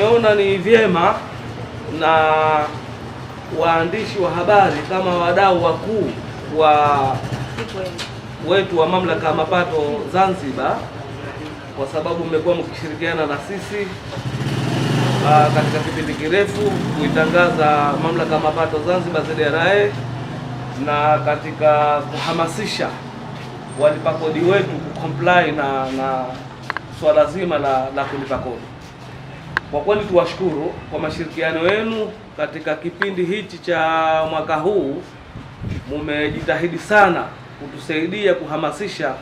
Nimeona ni vyema na waandishi wa habari kama wadau wakuu wetu wa Mamlaka ya Mapato Zanzibar, kwa sababu mmekuwa mkishirikiana na sisi katika kipindi kirefu kuitangaza Mamlaka ya Mapato Zanzibar ZRA na katika kuhamasisha walipa kodi wetu kucomply na swala zima la kulipa kodi. Kwa kweli tuwashukuru kwa mashirikiano yenu katika kipindi hichi cha mwaka huu. Mumejitahidi sana kutusaidia kuhamasisha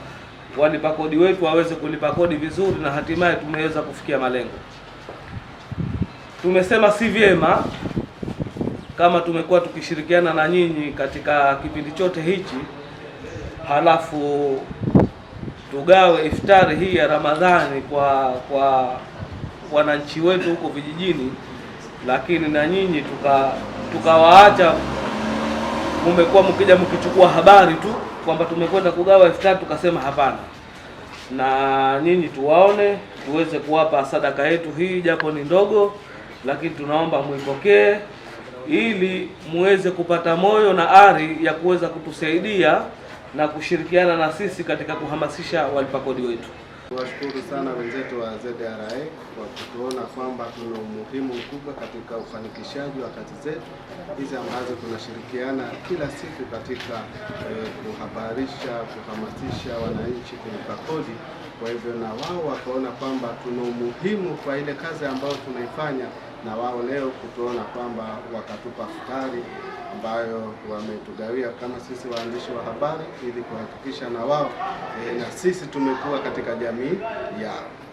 walipa kodi wetu waweze kulipa kodi vizuri, na hatimaye tumeweza kufikia malengo. Tumesema si vyema kama tumekuwa tukishirikiana na nyinyi katika kipindi chote hichi, halafu tugawe iftari hii ya Ramadhani kwa wananchi wetu huko vijijini, lakini na nyinyi tukawaacha mmekuwa mkija mkichukua habari tu kwamba tumekwenda kugawa iftari, tukasema hapana. Na nyinyi tuwaone, tuweze kuwapa sadaka yetu hii, japo ni ndogo, lakini tunaomba muipokee ili muweze kupata moyo na ari ya kuweza kutusaidia na kushirikiana na sisi katika kuhamasisha walipa kodi wetu. Washukuru sana wenzetu wa ZRA kwa kutuona kwamba tuna umuhimu mkubwa katika ufanikishaji wa kazi zetu hizi ambazo tunashirikiana kila siku katika kuhabarisha, kuhamasisha wananchi kulipa kodi. Kwa hivyo na wao wakaona kwamba tuna umuhimu kwa ile kazi ambayo tunaifanya, na wao leo kutuona kwamba wakatupa futari ambayo wametugawia kama sisi waandishi wa habari, ili kuhakikisha na wao na sisi tumekuwa katika jamii yao.